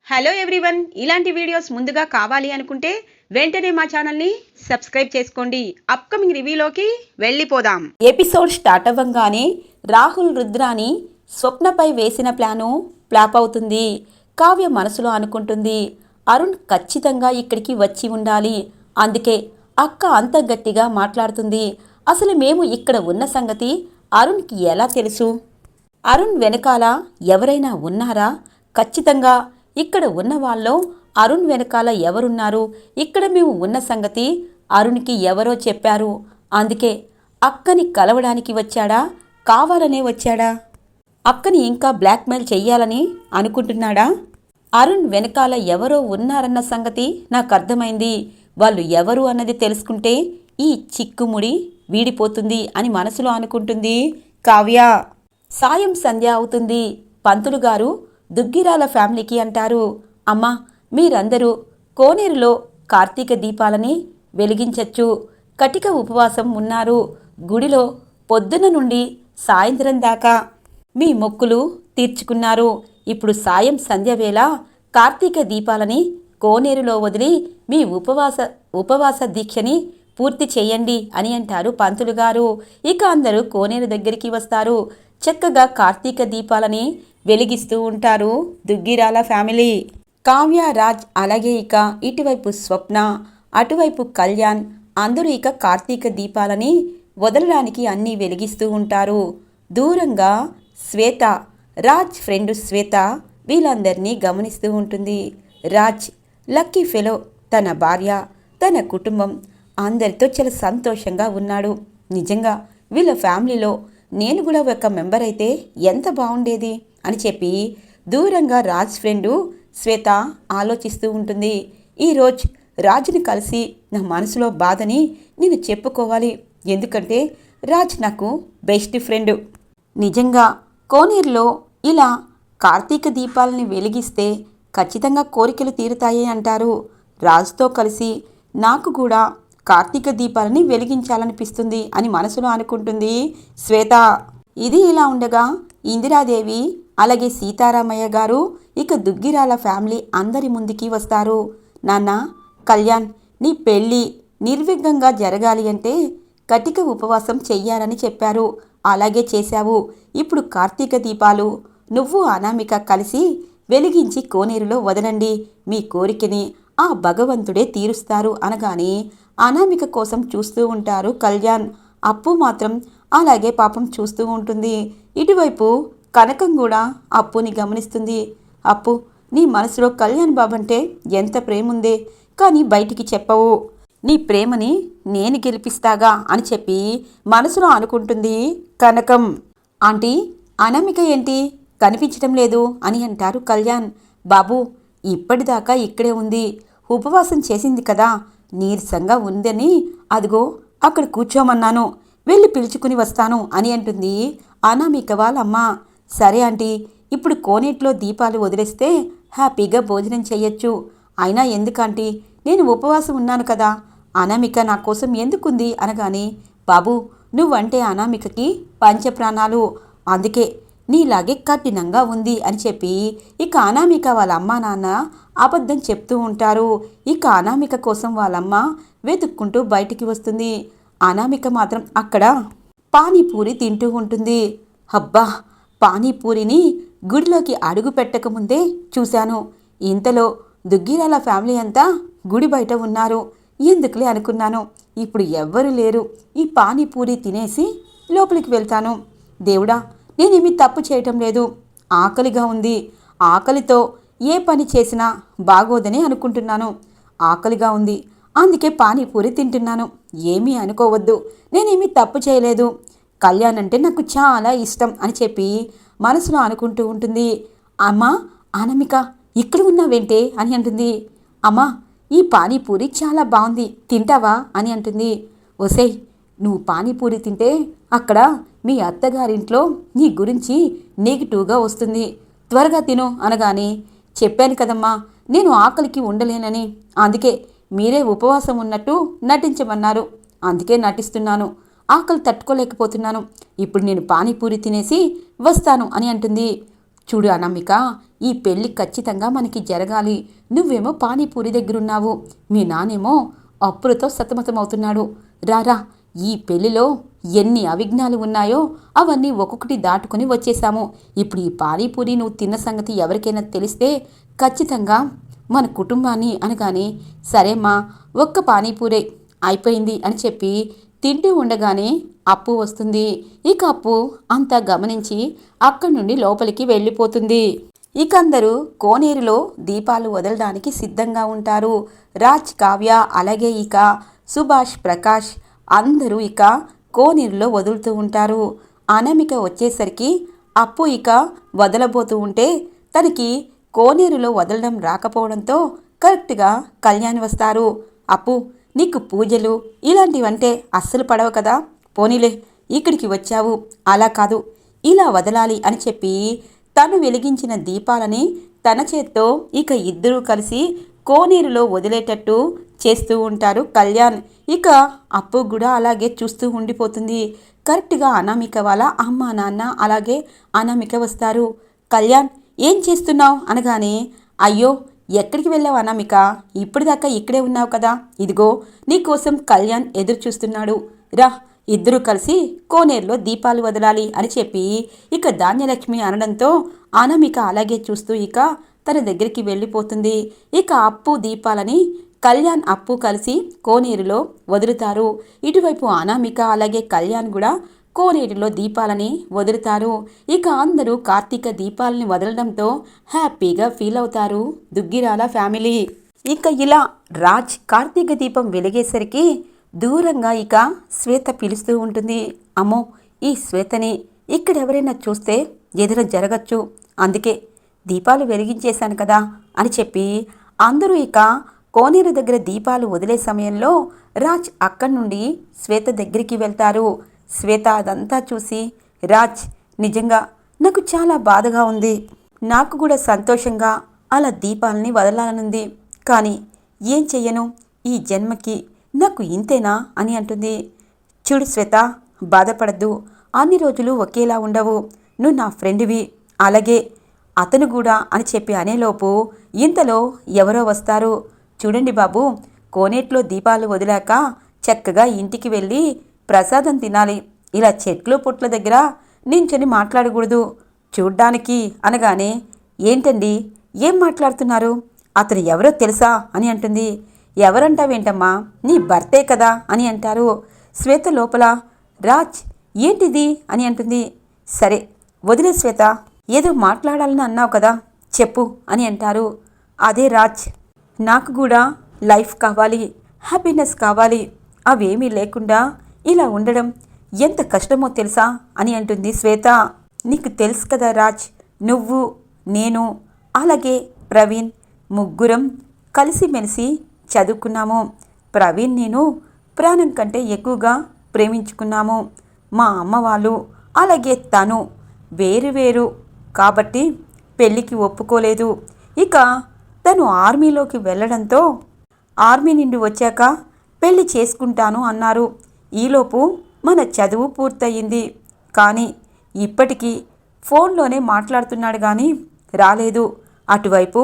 Hello everyone, ఇలాంటి videos ముందుగా కావాలి అనుకుంటే వెంటనే మా ఛానల్ని సబ్స్క్రైబ్ చేసుకోండి. అప్కమింగ్ రివ్యూలోకి వెళ్ళిపోదాం. ఎపిసోడ్ స్టార్ట్ అవ్వంగానే రాహుల్ రుద్రాని స్వప్నపై వేసిన ప్లాను ఫ్లాప్ అవుతుంది. కావ్య మనసులో అనుకుంటుంది, అరుణ్ ఖచ్చితంగా ఇక్కడికి వచ్చి ఉండాలి. అందుకే అక్క అంత గట్టిగా మాట్లాడుతుంది. అసలు మేము ఇక్కడ ఉన్న సంగతి అరుణ్కి ఎలా తెలుసు? అరుణ్ వెనకాల ఎవరైనా ఉన్నారా? ఖచ్చితంగా ఇక్కడ ఉన్న వాళ్ళలో అరుణ్ వెనకాల ఎవరున్నారు? ఇక్కడ మేము ఉన్న సంగతి అరుణ్కి ఎవరో చెప్పారు. అందుకే అక్కని కలవడానికి వచ్చాడా? కావాలనే వచ్చాడా? అక్కని ఇంకా బ్లాక్మెయిల్ చెయ్యాలని అనుకుంటున్నాడా? అరుణ్ వెనకాల ఎవరో ఉన్నారన్న సంగతి నాకు అర్థమైంది. వాళ్ళు ఎవరు అన్నది తెలుసుకుంటే ఈ చిక్కుముడి వీడిపోతుంది అని మనసులో అనుకుంటుంది కావ్య. సాయం సంధ్య అవుతుంది. పంతులు గారు దుగ్గిరాల ఫ్యామిలీకి అంటారు, అమ్మా మీరందరూ కోనేరులో కార్తీక దీపాలని వెలిగించచ్చు. కటిక ఉపవాసం ఉన్నారు. గుడిలో పొద్దున నుండి సాయంత్రం దాకా మీ మొక్కులు తీర్చుకున్నారు. ఇప్పుడు సాయం సంధ్య వేళ కార్తీక దీపాలని కోనేరులో వదిలి మీ ఉపవాస దీక్షని పూర్తి చేయండి అని అంటారు పంతులు గారు. ఇక అందరూ కోనేరు దగ్గరికి వస్తారు. చక్కగా కార్తీక దీపాలని వెలిగిస్తూ ఉంటారు దుగ్గిరాల ఫ్యామిలీ. కావ్య, రాజ్, అలాగే ఇక ఇటువైపు స్వప్న, అటువైపు కళ్యాణ్ అందరూ ఇక కార్తీక దీపాలని వదలడానికి అన్నీ వెలిగిస్తూ ఉంటారు. దూరంగా శ్వేత, రాజ్ ఫ్రెండ్ శ్వేత వీళ్ళందరినీ గమనిస్తూ ఉంటుంది. రాజ్ లక్కీ ఫెలో, తన భార్య, తన కుటుంబం అందరితో చాలా సంతోషంగా ఉన్నాడు. నిజంగా వీళ్ళ ఫ్యామిలీలో నేను కూడా ఒక మెంబర్ అయితే ఎంత బాగుండేది అని చెప్పి దూరంగా రాజ్ ఫ్రెండు శ్వేత ఆలోచిస్తూ ఉంటుంది. ఈరోజు రాజుని కలిసి నా మనసులో బాధని నేను చెప్పుకోవాలి. ఎందుకంటే రాజ్ నాకు బెస్ట్ ఫ్రెండ్. నిజంగా కోనేరులో ఇలా కార్తీక దీపాలని వెలిగిస్తే ఖచ్చితంగా కోరికలు తీరుతాయి అంటారు. రాజుతో కలిసి నాకు కూడా కార్తీక దీపాలని వెలిగించాలనిపిస్తుంది అని మనసులో అనుకుంటుంది శ్వేత. ఇది ఇలా ఉండగా ఇందిరాదేవి అలాగే సీతారామయ్య గారు ఇక దుగ్గిరాల ఫ్యామిలీ అందరి ముందుకి వస్తారు. నాన్న, కళ్యాణ్ నీ పెళ్ళి నిర్విఘ్నంగా జరగాలి అంటే కటిక ఉపవాసం చెయ్యాలని చెప్పారు. అలాగే చేశావు. ఇప్పుడు కార్తీక దీపాలు నువ్వు అనామిక కలిసి వెలిగించి కోనేరులో వదలండి. మీ కోరికని ఆ భగవంతుడే తీరుస్తారు అనగానే అనామిక కోసం చూస్తూ ఉంటారు కళ్యాణ్. అప్పు మాత్రం అలాగే పాపం చూస్తూ ఉంటుంది. ఇటువైపు కనకం కూడా అప్పుని గమనిస్తుంది. అప్పు, నీ మనసులో కళ్యాణ్ బాబు అంటే ఎంత ప్రేమ ఉందే, కానీ బయటికి చెప్పవు. నీ ప్రేమని నేను గెలిపిస్తాగా అని చెప్పి మనసులో అనుకుంటుంది కనకం. ఆంటీ, అనామిక ఏంటి కనిపించడం లేదు అని అంటారు కళ్యాణ్. బాబు, ఇప్పటిదాకా ఇక్కడే ఉంది. ఉపవాసం చేసింది కదా, నీరసంగా ఉందని అదిగో అక్కడ కూర్చోమన్నాను, వెళ్ళి పిలుచుకుని వస్తాను అని అంటుంది అనామిక వాళ్ళమ్మ. సరే ఆంటీ, ఇప్పుడు కోనేట్లో దీపాలు వదిలేస్తే హ్యాపీగా భోజనం చెయ్యొచ్చు. అయినా ఎందుకంటీ, నేను ఉపవాసం ఉన్నాను కదా, అనామిక నా కోసం ఎందుకుంది అనగానే, బాబు నువ్వంటే అనామికకి పంచప్రాణాలు, అందుకే నీలాగే కఠినంగా ఉంది అని చెప్పి ఇక అనామిక వాళ్ళ అమ్మా నాన్న అబద్ధం చెప్తూ ఉంటారు. ఇక అనామిక కోసం వాళ్ళమ్మ వెతుక్కుంటూ బయటికి వస్తుంది. అనామిక మాత్రం అక్కడ పానీపూరి తింటూ ఉంటుంది. అబ్బా, పానీపూరిని గుడిలోకి అడుగు పెట్టకముందే చూశాను. ఇంతలో దుగ్గిరాల ఫ్యామిలీ అంతా గుడి బయట ఉన్నారు. ఎందుకులే అనుకున్నాను. ఇప్పుడు ఎవ్వరూ లేరు. ఈ పానీపూరి తినేసి లోపలికి వెళ్తాను. దేవుడా, నేనేమి తప్పు చేయటం లేదు. ఆకలిగా ఉంది. ఆకలితో ఏ పని చేసినా బాగోదని అనుకుంటున్నాను. ఆకలిగా ఉంది, అందుకే పానీపూరి తింటున్నాను. ఏమీ అనుకోవద్దు, నేనేమీ తప్పు చేయలేదు. కళ్యాణ్ అంటే నాకు చాలా ఇష్టం అని చెప్పి మనసులో అనుకుంటూ ఉంటుంది. అమ్మా, అనామిక ఇక్కడ ఉన్నావేంటే అని అంటుంది. అమ్మా, ఈ పానీపూరి చాలా బాగుంది, తింటావా అని అంటుంది. ఒసేయ్, నువ్వు పానీపూరి తింటే అక్కడ మీ అత్తగారింట్లో నీ గురించి నెగిటివ్గా వస్తుంది, త్వరగా తిను అనగానే, చెప్పాను కదమ్మా నేను ఆకలికి ఉండలేనని, అందుకే మీరే ఉపవాసం ఉన్నట్టు నటించమన్నారు, అందుకే నటిస్తున్నాను. ఆకలి తట్టుకోలేకపోతున్నాను. ఇప్పుడు నేను పానీపూరి తినేసి వస్తాను అని అంటుంది. చూడు అనామిక, ఈ పెళ్లి ఖచ్చితంగా మనకి జరగాలి. నువ్వేమో పానీపూరి దగ్గరున్నావు, మీ నానేమో అప్పులతో సతమతమవుతున్నాడు. రారా, ఈ పెళ్లిలో ఎన్ని అవిఘ్నాలు ఉన్నాయో అవన్నీ ఒక్కొక్కటి దాటుకుని వచ్చేశాము. ఇప్పుడు ఈ పానీపూరి నువ్వు తిన్న సంగతి ఎవరికైనా తెలిస్తే ఖచ్చితంగా మన కుటుంబాన్ని అనగానే, సరేమ్మా, ఒక్క పానీపూరే అయిపోయింది అని చెప్పి తింటూ ఉండగానే అప్పు వస్తుంది. ఇక అప్పు అంతా గమనించి అక్కడి నుండి లోపలికి వెళ్ళిపోతుంది. ఇక అందరూ కోనేరులో దీపాలు వదలడానికి సిద్ధంగా ఉంటారు. రాజ్, కావ్య, అలాగే ఇక సుభాష్, ప్రకాష్ అందరూ ఇక కోనేరులో వదులుతూ ఉంటారు. అనామిక వచ్చేసరికి అప్పు ఇక వదలబోతూ ఉంటే తనకి కోనేరులో వదలడం రాకపోవడంతో కరెక్ట్గా కళ్యాణ్ వస్తారు. అప్పు, నీకు పూజలు ఇలాంటివంటే అస్సలు పడవు కదా, పోనీలే ఇక్కడికి వచ్చావు, అలా కాదు ఇలా వదలాలి అని చెప్పి తను వెలిగించిన దీపాలని తన చేత్తో ఇక ఇద్దరూ కలిసి కోనేరులో వదిలేటట్టు చేస్తూ ఉంటారు కళ్యాణ్. ఇక అప్పు కూడా అలాగే చూస్తూ ఉండిపోతుంది. కరెక్ట్గా అనామిక వాళ్ళ అమ్మ, నాన్న అలాగే అనామిక వస్తారు. కళ్యాణ్, ఏం చేస్తున్నావు అనగానే, అయ్యో ఎక్కడికి వెళ్ళావు అనామిక, ఇప్పటిదాకా ఇక్కడే ఉన్నావు కదా, ఇదిగో నీకోసం కళ్యాణ్ ఎదురు చూస్తున్నాడు, రా ఇద్దరూ కలిసి కోనేరులో దీపాలు వదలాలి అని చెప్పి ఇక ధాన్యలక్ష్మి అనడంతో అనామిక అలాగే చూస్తూ ఇక తన దగ్గరికి వెళ్ళిపోతుంది. ఇక అప్పు దీపాలని కళ్యాణ్, అప్పు కలిసి కోనేరులో వదులుతారు. ఇటువైపు అనామిక అలాగే కళ్యాణ్ కూడా కోనేరులో దీపాలని వదులుతారు. ఇక అందరూ కార్తీక దీపాలని వదలడంతో హ్యాపీగా ఫీల్ అవుతారు దుగ్గిరాల ఫ్యామిలీ. ఇక ఇలా రాజ్ కార్తీక దీపం వెలిగేసరికి దూరంగా ఇక శ్వేత పిలుస్తూ ఉంటుంది. అమ్మో, ఈ శ్వేతని ఇక్కడెవరైనా చూస్తే ఏదైనా జరగచ్చు, అందుకే దీపాలు వెలిగించేశాను కదా అని చెప్పి అందరూ ఇక కోనేరు దగ్గర దీపాలు వదిలే సమయంలో రాజ్ అక్కడి నుండి శ్వేత దగ్గరికి వెళ్తారు. శ్వేత అదంతా చూసి, రాజ్, నిజంగా నాకు చాలా బాధగా ఉంది, నాకు కూడా సంతోషంగా అలా దీపాలని వదలాలనుంది, కానీ ఏం చెయ్యను, ఈ జన్మకి నాకు ఇంతేనా అని అంటుంది. చూడు శ్వేత, బాధపడద్దు, అన్ని రోజులు ఒకేలా ఉండవు, నువ్వు నా ఫ్రెండ్వి, అలాగే అతను కూడా అని చెప్పి అనేలోపు ఇంతలో ఎవరో వస్తారు. చూడండి బాబు, కోనేట్లో దీపాలు వదిలాక చక్కగా ఇంటికి వెళ్ళి ప్రసాదం తినాలి, ఇలా చెట్లు పుట్ల దగ్గర నించొని మాట్లాడకూడదు చూడ్డానికి అనగానే, ఏంటండి ఏం మాట్లాడుతున్నారు, అతను ఎవరో తెలుసా అని అంటుంది. ఎవరంటావేంటమ్మా, నీ భర్తే కదా అని అంటారు. శ్వేత లోపల, రాజ్ ఏంటిది అని అంటుంది. సరే వదిలే శ్వేత, ఏదో మాట్లాడాలని అన్నావు కదా, చెప్పు అని అంటారు. అదే రాజ్, నాకు కూడా లైఫ్ కావాలి, హ్యాపీనెస్ కావాలి, అవేమీ లేకుండా ఇలా ఉండడం ఎంత కష్టమో తెలుసా అని అంటుంది శ్వేత. నీకు తెలుసు కదా రాజ్, నువ్వు, నేను అలాగే ప్రవీణ్ ముగ్గురం కలిసిమెలిసి చదువుకున్నాము. ప్రవీణ్ నేను ప్రాణం కంటే ఎక్కువగా ప్రేమించుకున్నాము. మా అమ్మ వాళ్ళు అలాగే తను వేరు కాబట్టి పెళ్ళికి ఒప్పుకోలేదు. ఇక తను ఆర్మీలోకి వెళ్ళడంతో ఆర్మీ నుండి వచ్చాక పెళ్లి చేసుకుంటాను అన్నారు. ఈలోపు మన చదువు పూర్తయింది, కానీ ఇప్పటికీ ఫోన్లోనే మాట్లాడుతున్నాడు కానీ రాలేదు. అటువైపు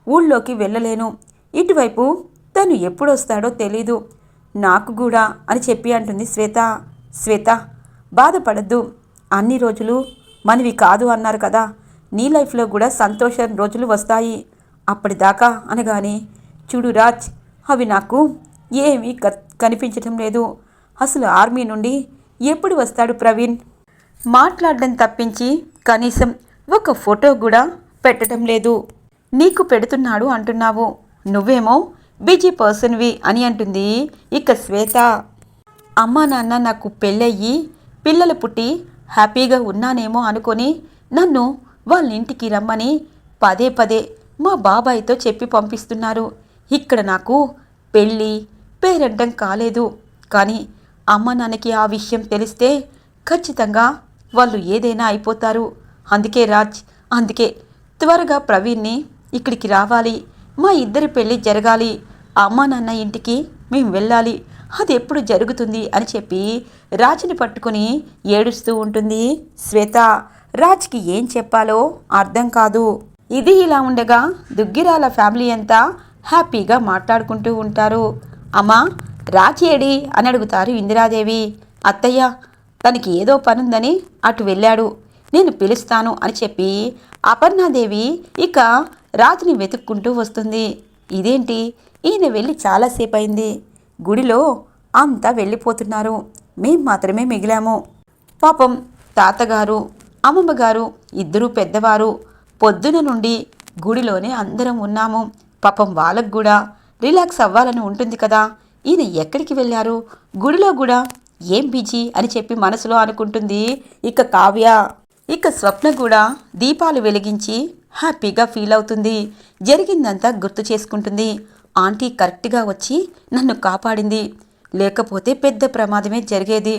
ఊళ్ళోకి వెళ్ళలేను, ఇటువైపు తను ఎప్పుడొస్తాడో తెలీదు, నాకు కూడా అని చెప్పి అంటుంది శ్వేత. శ్వేత, బాధపడద్దు, అన్ని రోజులు మనవి కాదు అన్నారు కదా, నీ లైఫ్లో కూడా సంతోషం రోజులు వస్తాయి, అప్పటిదాకా అనగానే, చూడు రాజ్, అవి నాకు ఏమీ కనిపించటం లేదు, అసలు ఆర్మీ నుండి ఎప్పుడు వస్తాడు ప్రవీణ్, మాట్లాడడం తప్పించి కనీసం ఒక ఫోటో కూడా పెట్టడం లేదు, నీకు పెడుతున్నాడు అంటున్నావు, నువ్వేమో బిజీ పర్సన్వి అని అంటుంది ఇక శ్వేత. అమ్మా నాన్న నాకు పెళ్ళయ్యి పిల్లలు పుట్టి హ్యాపీగా ఉన్నానేమో అనుకొని నన్ను వాళ్ళ ఇంటికి రమ్మని పదే పదే మా బాబాయ్తో చెప్పి పంపిస్తున్నారు. ఇక్కడ నాకు పెళ్ళి పేరంటం కాలేదు, కానీ అమ్మ నాన్నకి ఆ విషయం తెలిస్తే ఖచ్చితంగా వాళ్ళు ఏదైనా అయిపోతారు. అందుకే రాజ్, అందుకే త్వరగా ప్రవీణ్ని ఇక్కడికి రావాలి, మా ఇద్దరి పెళ్ళి జరగాలి, అమ్మ నాన్న ఇంటికి మేము వెళ్ళాలి, అది ఎప్పుడు జరుగుతుంది అని చెప్పి రాజుని పట్టుకుని ఏడుస్తూ ఉంటుంది శ్వేత. రాజ్కి ఏం చెప్పాలో అర్థం కాదు. ఇది ఇలా ఉండగా దుగ్గిరాల ఫ్యామిలీ అంతా హ్యాపీగా మాట్లాడుకుంటూ ఉంటారు. అమ్మా, రాజ్ ఏడి అని అడుగుతారు ఇందిరాదేవి. అత్తయ్య, తనకి ఏదో పనుందని అటు వెళ్ళాడు, నేను పిలుస్తాను అని చెప్పి అపర్ణాదేవి ఇక రాజుని వెతుక్కుంటూ వస్తుంది. ఇదేంటి, ఈయన వెళ్ళి చాలాసేపు అయింది. గుడిలో అంతా వెళ్ళిపోతున్నారు, మేం మాత్రమే మిగిలాము. పాపం తాతగారు అమ్మమ్మగారు ఇద్దరూ పెద్దవారు, పొద్దున నుండి గుడిలోనే అందరం ఉన్నాము. పాపం వాళ్ళకు కూడా రిలాక్స్ అవ్వాలని ఉంటుంది కదా, ఈయన ఎక్కడికి వెళ్ళారు, గుడిలో కూడా ఏం బిజీ అని చెప్పి మనసులో అనుకుంటుంది ఇక కావ్య. ఇక స్వప్న కూడా దీపాలు వెలిగించి హ్యాపీగా ఫీల్ అవుతుంది. జరిగిందంతా గుర్తు చేసుకుంటుంది. ఆంటీ కరెక్ట్గా వచ్చి నన్ను కాపాడింది, లేకపోతే పెద్ద ప్రమాదమే జరిగేది.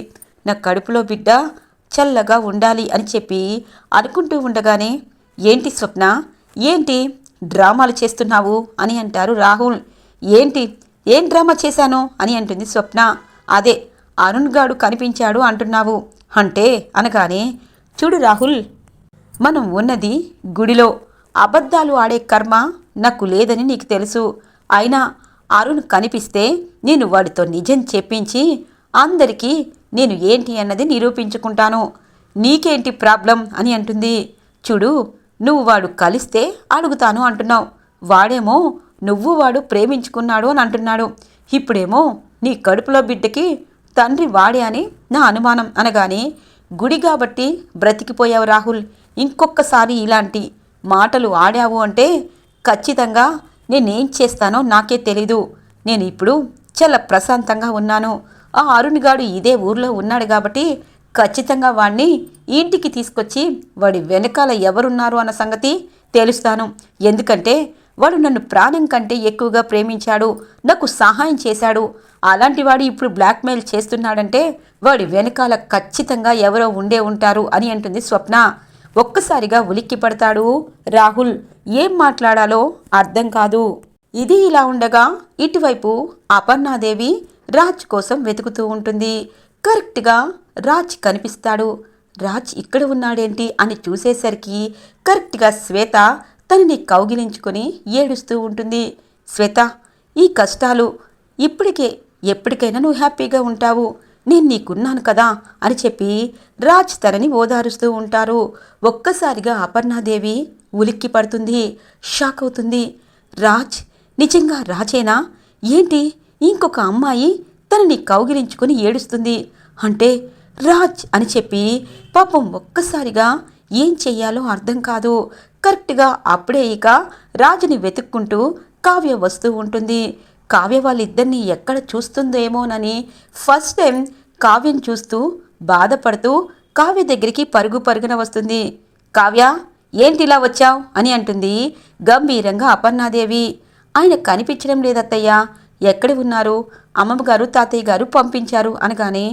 నా కడుపులో బిడ్డ చల్లగా ఉండాలి అని చెప్పి అనుకుంటూ ఉండగానే, ఏంటి స్వప్న, ఏంటి డ్రామాలు చేస్తున్నావు అని అంటారు రాహుల్. ఏం డ్రామా చేశాను అని అంటుంది స్వప్న. అదే అరుణ్ గాడు కనిపించాడు అంటున్నావు అంటే అనగానే, చూడు రాహుల్, మనం ఉన్నది గుడిలో, అబద్ధాలు ఆడే కర్మ నాకు లేదని నీకు తెలుసు. అయినా అరుణ్ కనిపిస్తే నేను వాడితో నిజం చెప్పించి అందరికీ నేను ఏంటి అన్నది నిరూపించుకుంటాను. నీకేంటి ప్రాబ్లం అని అంటుంది. చూడు, నువ్వు వాడు కలిస్తే అడుగుతాను అంటున్నావు, వాడేమో నువ్వు వాడు ప్రేమించుకున్నాడు అని అంటున్నాడు. ఇప్పుడేమో నీ కడుపులో బిడ్డకి తండ్రి వాడే అని నా అనుమానం అనగానే, గుడి కాబట్టి బ్రతికిపోయావు రాహుల్, ఇంకొకసారి ఇలాంటి మాటలు ఆడావు అంటే ఖచ్చితంగా నేనేం చేస్తానో నాకే తెలీదు. నేను ఇప్పుడు చాలా ప్రశాంతంగా ఉన్నాను. ఆ అరుణ్ గాడు ఇదే ఊర్లో ఉన్నాడు కాబట్టి ఖచ్చితంగా వాడిని ఇంటికి తీసుకొచ్చి వాడి వెనకాల ఎవరున్నారు అన్న సంగతి తెలుస్తాను. ఎందుకంటే వాడు నన్ను ప్రాణం కంటే ఎక్కువగా ప్రేమించాడు, నాకు సహాయం చేశాడు. అలాంటి వాడు ఇప్పుడు బ్లాక్మెయిల్ చేస్తున్నాడంటే వాడి వెనకాల ఖచ్చితంగా ఎవరో ఉండే ఉంటారు అని అంటుంది స్వప్న. ఒక్కసారిగా ఉలిక్కి పడతాడు రాహుల్. ఏం మాట్లాడాలో అర్థం కాదు. ఇది ఇలా ఉండగా ఇటువైపు అపర్ణాదేవి రాజ్ కోసం వెతుకుతూ ఉంటుంది. కరెక్ట్గా రాజ్ కనిపిస్తాడు. రాజ్ ఇక్కడ ఉన్నాడేంటి అని చూసేసరికి కరెక్ట్గా శ్వేత తనని కౌగిలించుకొని ఏడుస్తూ ఉంటుంది. శ్వేత, ఈ కష్టాలు ఎప్పటికైనా నువ్వు హ్యాపీగా ఉంటావు, నేను నీకున్నాను కదా అని చెప్పి రాజ్ తనని ఓదారుస్తూ ఉంటారు. ఒక్కసారిగా అపర్ణాదేవి ఉలిక్కి పడుతుంది, షాక్ అవుతుంది. రాజ్ నిజంగా రాజేనా ఏంటి, ఇంకొక అమ్మాయి తనని కౌగిలించుకొని ఏడుస్తుంది అంటే రాజ్ అని చెప్పి పాపం ఒక్కసారిగా ఏం చెయ్యాలో అర్థం కాదు. కరెక్ట్గా అప్పుడే ఇక రాజుని వెతుక్కుంటూ కావ్య వస్తూ ఉంటుంది. కావ్య వాళ్ళిద్దరినీ ఎక్కడ చూస్తుందేమోనని ఫస్ట్ టైం కావ్యని చూస్తూ బాధపడుతూ కావ్య దగ్గరికి పరుగున వస్తుంది. కావ్య, ఏంటిలా వచ్చావు అని అంటుంది గంభీరంగా అపర్ణాదేవి. ఆయన కనిపించడం లేదత్తయ్యా, ఎక్కడ ఉన్నారు, అమ్మమ్మగారు తాతయ్య గారు పంపించారు అనగానే,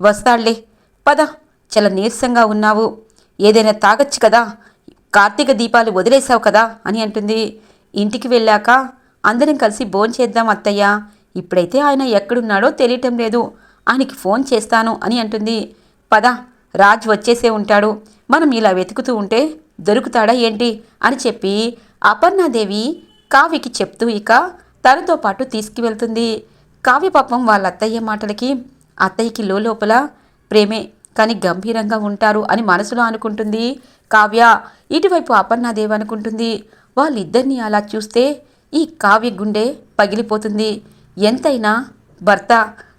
వస్తాళ్లే పద, చాలా నీరసంగా ఉన్నావు, ఏదైనా తాగొచ్చు కదా, కార్తీక దీపాలు వదిలేసావు కదా అని అంటుంది. ఇంటికి వెళ్ళాక అందరం కలిసి భోంచేద్దాం అత్తయ్య, ఇప్పుడైతే ఆయన ఎక్కడున్నాడో తెలియటం లేదు, ఆయనకి ఫోన్ చేస్తాను అని అంటుంది. పద, రాజ్ వచ్చేసే ఉంటాడు, మనం ఇలా వెతుకుతూ ఉంటే దొరుకుతాడా ఏంటి అని చెప్పి అపర్ణాదేవి కావ్యకి చెప్తూ ఇక తనతో పాటు తీసుకువెళ్తుంది. కావ్య పాపం వాళ్ళ అత్తయ్య మాటలకి అత్తయ్యకి లోపల ప్రేమే, కానీ గంభీరంగా ఉంటారు అని మనసులో అనుకుంటుంది కావ్య. ఇటువైపు అపర్ణాదేవి అనుకుంటుంది, వాళ్ళిద్దరినీ అలా చూస్తే ఈ కావ్య గుండె పగిలిపోతుంది. ఎంతైనా భర్త,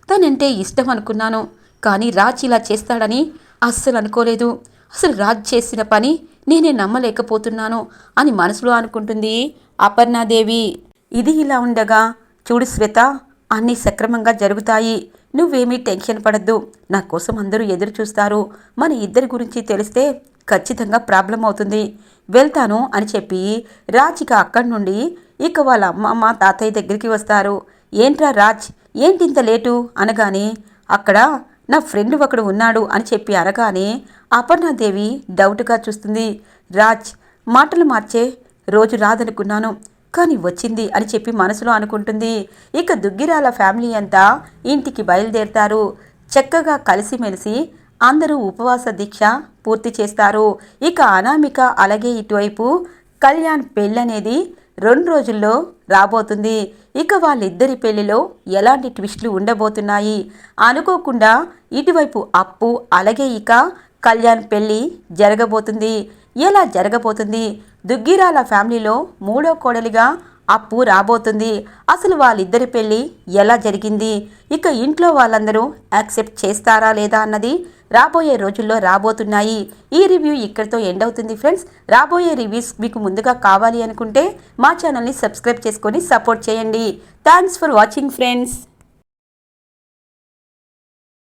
తనంటే ఇష్టం అనుకున్నాను, కానీ రాజ్ ఇలా చేస్తాడని అస్సలు అనుకోలేదు. అసలు రాజ్ చేసిన పని నేనే నమ్మలేకపోతున్నాను అని మనసులో అనుకుంటుంది అపర్ణాదేవి. ఇది ఇలా ఉండగా, చూడు శ్వేత, అన్నీ సక్రమంగా జరుగుతాయి, నువ్వేమీ టెన్షన్ పడద్దు, నా కోసం అందరూ ఎదురు చూస్తారు, మన ఇద్దరి గురించి తెలిస్తే ఖచ్చితంగా ప్రాబ్లం అవుతుంది, వెళ్తాను అని చెప్పి రాజ్ అక్కడి నుండి ఇక వాళ్ళ అమ్మమ్మ తాతయ్య దగ్గరికి వస్తారు. ఏంట్రా రాజ్, ఏంటింత లేటు అనగానే, అక్కడ నా ఫ్రెండ్ ఒకడు ఉన్నాడు అని చెప్పి అనగానే అపర్ణాదేవి డౌట్గా చూస్తుంది. రాజ్ మాటలు మార్చే రోజు రాదనుకున్నాను, కానీ వచ్చింది అని చెప్పి మనసులో అనుకుంటుంది. ఇక దుగ్గిరాల ఫ్యామిలీ అంతా ఇంటికి బయలుదేరుతారు. చక్కగా కలిసిమెలిసి అందరూ ఉపవాస దీక్ష పూర్తి చేస్తారు. ఇక అనామిక అలాగే ఇటువైపు కళ్యాణ్ పెళ్ళనేది 2 రోజుల్లో రాబోతుంది. ఇక వాళ్ళిద్దరి పెళ్లిలో ఎలాంటి ట్విస్టులు ఉండబోతున్నాయి, అనుకోకుండా ఇటువైపు అప్పు అలాగే ఇక కళ్యాణ్ పెళ్ళి జరగబోతుంది. ఎలా జరగబోతుంది? దుగ్గిరాల ఫ్యామిలీలో 3వ కోడలిగా అప్పు రాబోతుంది. అసలు వాళ్ళిద్దరి పెళ్ళి ఎలా జరిగింది, ఇక ఇంట్లో వాళ్ళందరూ యాక్సెప్ట్ చేస్తారా లేదా అన్నది రాబోయే రోజుల్లో రాబోతున్నాయి. ఈ రివ్యూ ఇక్కడితో ఎండ్ అవుతుంది ఫ్రెండ్స్. రాబోయే రివ్యూస్ మీకు ముందుగా కావాలి అనుకుంటే మా ఛానల్ని సబ్స్క్రైబ్ చేసుకొని సపోర్ట్ చేయండి. Thanks for watching friends.